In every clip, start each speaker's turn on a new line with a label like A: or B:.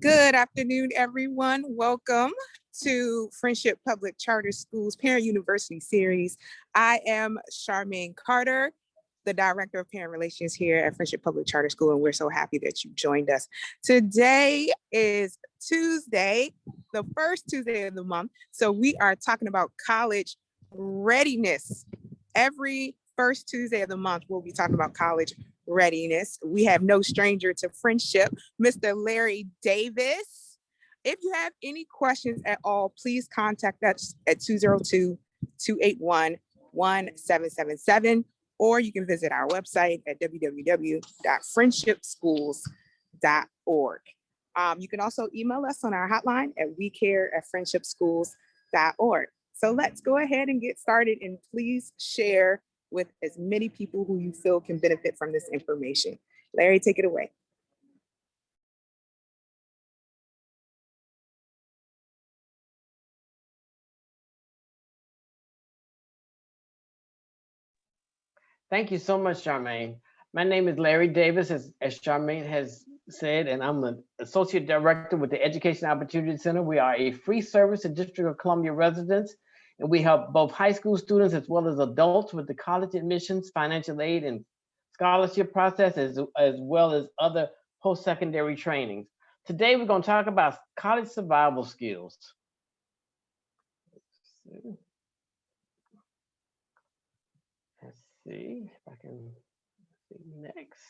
A: Good afternoon, everyone. Welcome to Friendship Public Charter Schools Parent University Series. I am Charmaine Carter, the Director of Parent Relations here at Friendship Public Charter School, and we're so happy that you joined us. Today is Tuesday, the first Tuesday of the month, so we are talking about college readiness. Every first Tuesday of the month, we'll be talking about college readiness. We have no stranger to friendship, Mr. Larry Davis. If you have any questions at all, please contact us at 202-281-1777, or you can visit our website at www.friendshipschools.org. You can also email us on our hotline at wecare@friendshipschools.org. So let's go ahead and get started, and please share with as many people who you feel can benefit from this information. Larry, take it away.
B: Thank you so much, Charmaine. My name is Larry Davis, as Charmaine has said, and I'm an Associate Director with the Education Opportunity Center. We are a free service to District of Columbia residents, and we help both high school students as well as adults with the college admissions, financial aid, and scholarship process, as well as other post-secondary trainings. Today, we're going to talk about college survival skills. Let's see if I can see next.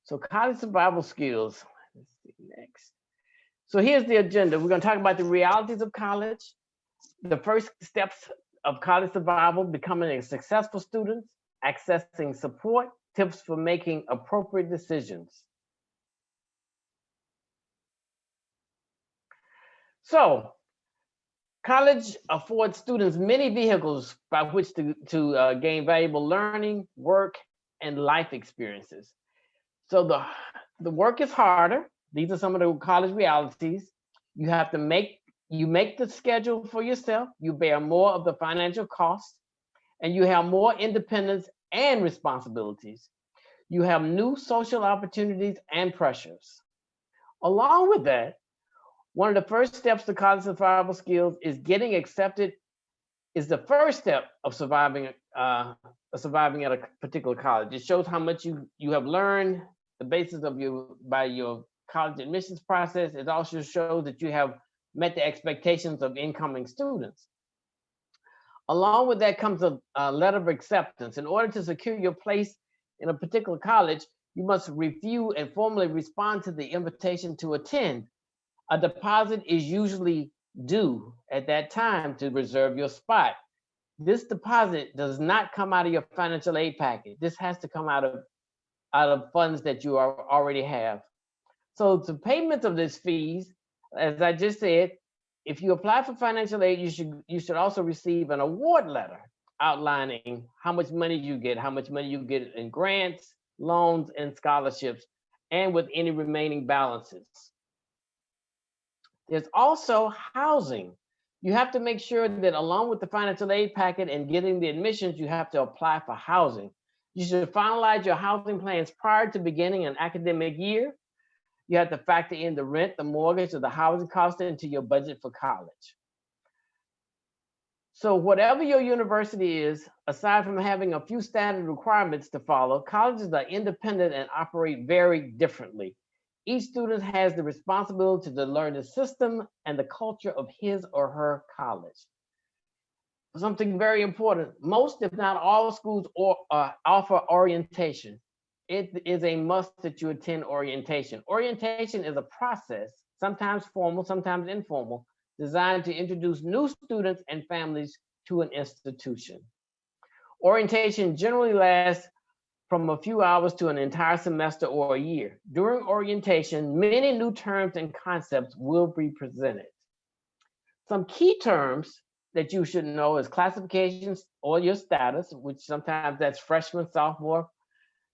B: So college survival skills. Let's see next. So here's the agenda. We're going to talk about the realities of college, the first steps of college survival, becoming a successful student, accessing support, tips for making appropriate decisions. So college affords students many vehicles by which to gain valuable learning, work, and life experiences. So the work is harder. These are some of the college realities. You have to make the schedule for yourself. You bear more of the financial costs, and you have more independence and responsibilities. You have new social opportunities and pressures. Along with that, one of the first steps to college survival skills is getting accepted. Is the first step of surviving at a particular college. It shows how much you have learned, the basis of your college admissions process. It also shows that you have met the expectations of incoming students. Along with that comes a letter of acceptance. In order to secure your place in a particular college, you must review and formally respond to the invitation to attend. A deposit is usually due at that time to reserve your spot. This deposit does not come out of your financial aid package. This has to come out of funds that you already have. So the payment of these fees, as I just said, if you apply for financial aid, you should also receive an award letter outlining how much money you get in grants, loans, and scholarships, and with any remaining balances. There's also housing. You have to make sure that along with the financial aid packet and getting the admissions, you have to apply for housing. You should finalize your housing plans prior to beginning an academic year. You have to factor in the rent, the mortgage, or the housing cost into your budget for college. So whatever your university is, aside from having a few standard requirements to follow, colleges are independent and operate very differently. Each student has the responsibility to learn the system and the culture of his or her college. Something very important, most, if not all, schools offer orientation. It is a must that you attend orientation. Orientation is a process, sometimes formal, sometimes informal, designed to introduce new students and families to an institution. Orientation generally lasts from a few hours to an entire semester or a year. During orientation, many new terms and concepts will be presented. Some key terms that you should know is classifications or your status, which sometimes that's freshman, sophomore,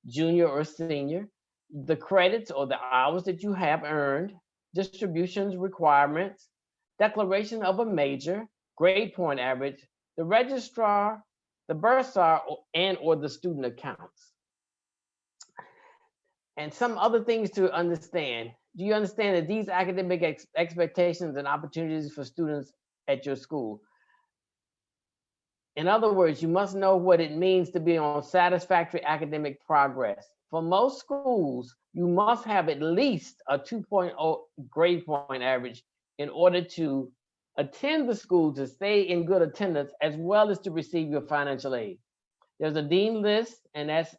B: junior, or senior, the credits or the hours that you have earned, distributions requirements, declaration of a major, grade point average, the registrar, the bursar, and or the student accounts. And some other things to understand. Do you understand that these academic expectations and opportunities for students at your school? In other words, you must know what it means to be on satisfactory academic progress. For most schools, you must have at least a 2.0 grade point average in order to attend the school, to stay in good attendance, as well as to receive your financial aid. There's a dean list, and that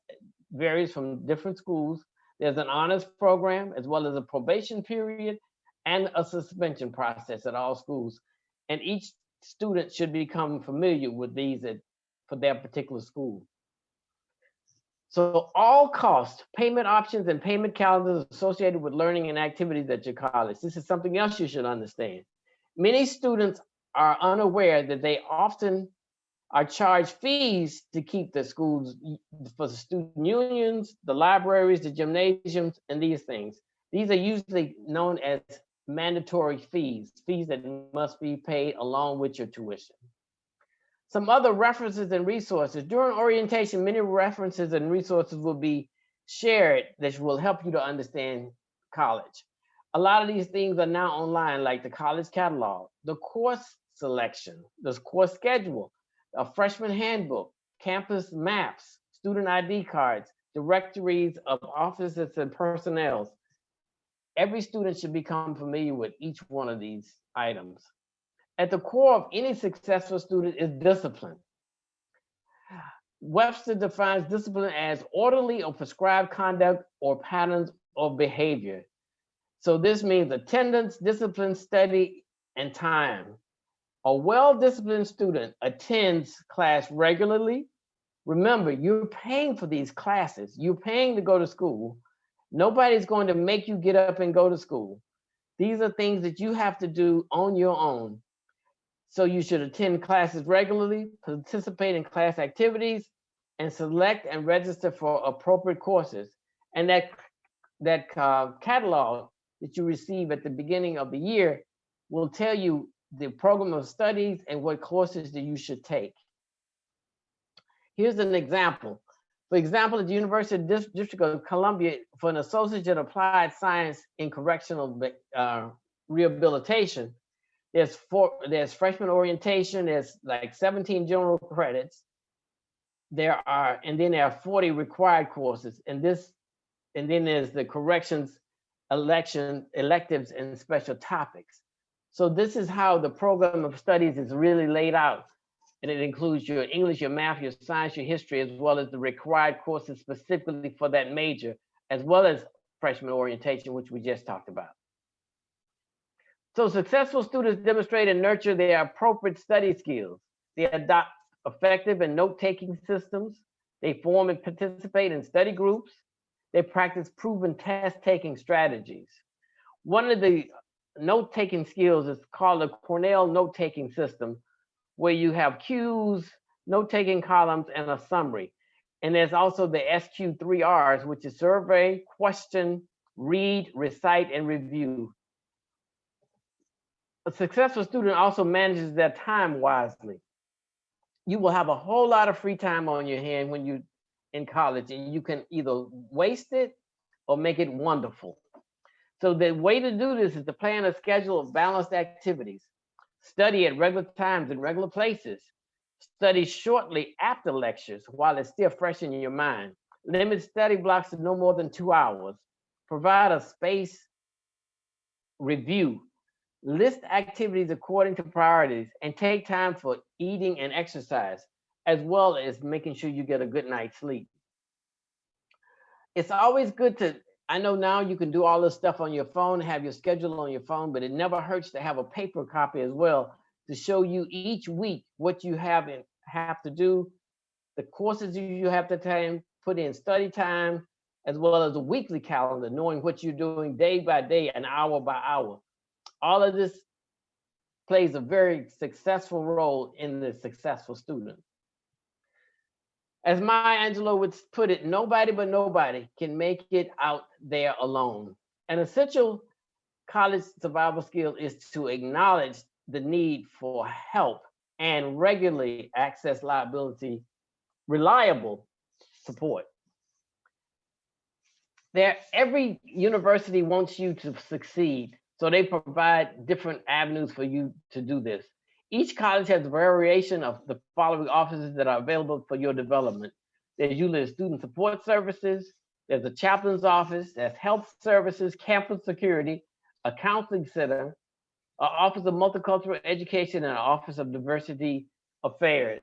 B: varies from different schools. There's an honors program, as well as a probation period and a suspension process at all schools. And each student should become familiar with these for their particular school. So all costs, payment options, and payment calendars associated with learning and activities at your college. This is something else you should understand. Many students are unaware that they often are charged fees to keep the schools, for the student unions, the libraries, the gymnasiums, and these things. These are usually known as mandatory fees, fees that must be paid along with your tuition. Some other references and resources. During orientation, many references and resources will be shared that will help you to understand college. A lot of these things are now online, like the college catalog, the course selection, the course schedule, a freshman handbook, campus maps, student ID cards, directories of offices and personnel. Every student should become familiar with each one of these items. At the core of any successful student is discipline. Webster defines discipline as orderly or prescribed conduct or patterns of behavior. So this means attendance, discipline, study, and time. A well-disciplined student attends class regularly. Remember, you're paying for these classes. You're paying to go to school. Nobody's going to make you get up and go to school. These are things that you have to do on your own. So you should attend classes regularly, participate in class activities, and select and register for appropriate courses. And that catalog that you receive at the beginning of the year will tell you the program of studies and what courses that you should take. Here's an example. For example, at the University District of Columbia, for an associate in applied science in correctional rehabilitation, there's freshman orientation, there's like 17 general credits. And then there are 40 required courses. And then there's the corrections, electives, and special topics. So this is how the program of studies is really laid out. And it includes your English, your math, your science, your history, as well as the required courses specifically for that major, as well as freshman orientation, which we just talked about. So successful students demonstrate and nurture their appropriate study skills. They adopt effective and note-taking systems. They form and participate in study groups. They practice proven test-taking strategies. One of the note-taking skills is called the Cornell note-taking system, where you have cues, note-taking columns, and a summary. And there's also the SQ3Rs, which is survey, question, read, recite, and review. A successful student also manages their time wisely. You will have a whole lot of free time on your hand when you're in college, and you can either waste it or make it wonderful. So the way to do this is to plan a schedule of balanced activities. Study at regular times in regular places. Study shortly after lectures while it's still fresh in your mind. Limit study blocks to no more than 2 hours. Provide a space review. List activities according to priorities and take time for eating and exercise, as well as making sure you get a good night's sleep. It's always good to, I know now you can do all this stuff on your phone, have your schedule on your phone, but it never hurts to have a paper copy as well to show you each week what you have to do, the courses you have to put in study time, as well as a weekly calendar, knowing what you're doing day by day and hour by hour. All of this plays a very successful role in the successful student. As Maya Angelou would put it, nobody but nobody can make it out there alone. An essential college survival skill is to acknowledge the need for help and regularly access reliable support. Every university wants you to succeed, so they provide different avenues for you to do this. Each college has a variation of the following offices that are available for your development. There's usually student support services, there's a chaplain's office, there's health services, campus security, a counseling center, an office of multicultural education, and an office of diversity affairs.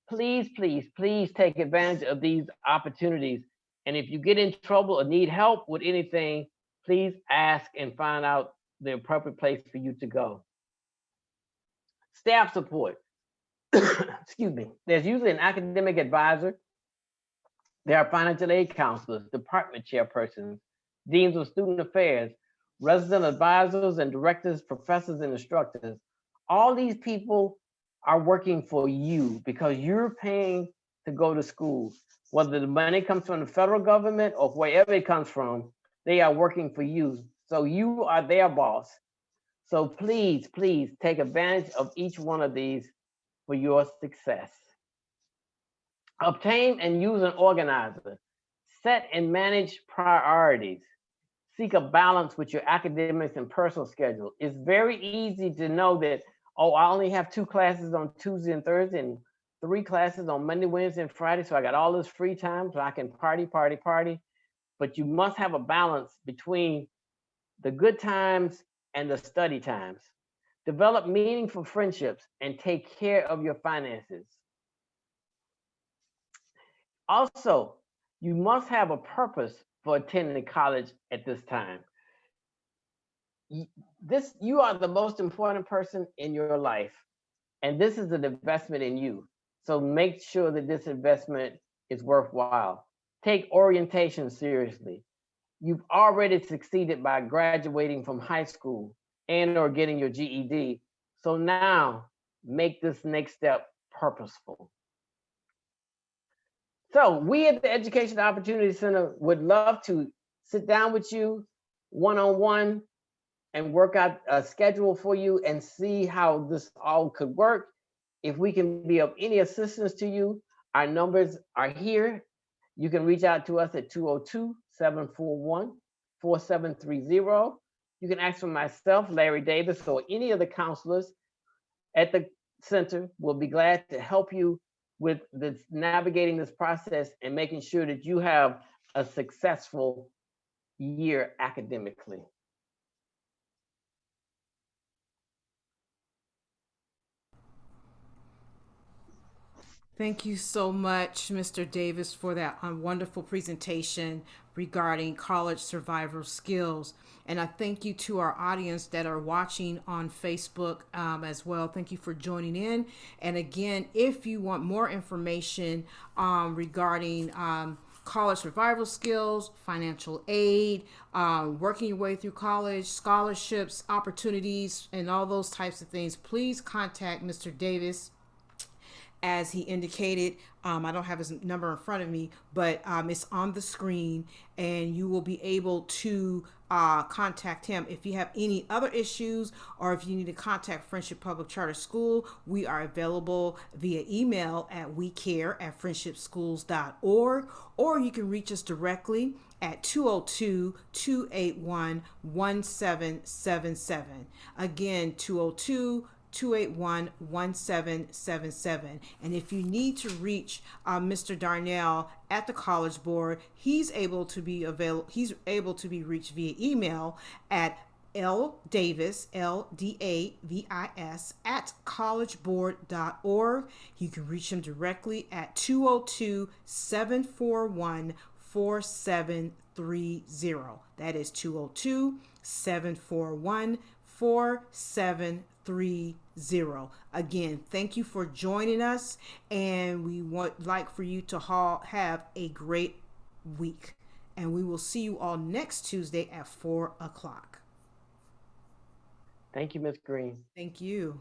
B: Please, please, please take advantage of these opportunities. And if you get in trouble or need help with anything, please ask and find out the appropriate place for you to go. Staff support. Excuse me. There's usually an academic advisor. There are financial aid counselors, department chairpersons, deans of student affairs, resident advisors and directors, professors and instructors. All these people are working for you because you're paying to go to school. Whether the money comes from the federal government or wherever it comes from, they are working for you. So you are their boss. So please, please take advantage of each one of these for your success. Obtain and use an organizer. Set and manage priorities. Seek a balance with your academics and personal schedule. It's very easy to know that, oh, I only have 2 classes on Tuesday and Thursday and 3 classes on Monday, Wednesday, and Friday. So I got all this free time so I can party. But you must have a balance between the good times and the study times. Develop meaningful friendships and take care of your finances. Also, you must have a purpose for attending college at this time. You are the most important person in your life, and this is an investment in you. So make sure that this investment is worthwhile. Take orientation seriously. You've already succeeded by graduating from high school and or getting your GED. So now make this next step purposeful. So we at the Education Opportunity Center would love to sit down with you one-on-one and work out a schedule for you and see how this all could work. If we can be of any assistance to you, our numbers are here. You can reach out to us at 202-741-4730. You can ask for myself, Larry Davis, or any of the counselors at the center. We'll be glad to help you with this, navigating this process and making sure that you have a successful year academically.
C: Thank you so much, Mr. Davis, for that wonderful presentation regarding college survival skills. And I thank you to our audience that are watching on Facebook as well. Thank you for joining in. And again, if you want more information regarding college survival skills, financial aid, working your way through college, scholarships, opportunities, and all those types of things, please contact Mr. Davis. As he indicated, I don't have his number in front of me, but it's on the screen, and you will be able to contact him. If you have any other issues, or if you need to contact Friendship Public Charter School, we are available via email at wecare@friendshipschools.org, or you can reach us directly at 202-281-1777. Again, 202-281-1777. And if you need to reach Mr. Darnell at the College Board, he's able to be reached via email at ldavis, LDAVIS, at collegeboard.org. You can reach him directly at 202-741-4730. That is 202-741-4730. Again, thank you for joining us, and we would like for you to have a great week. And we will see you all next Tuesday at 4 o'clock.
B: Thank you, Ms. Green.
C: Thank you.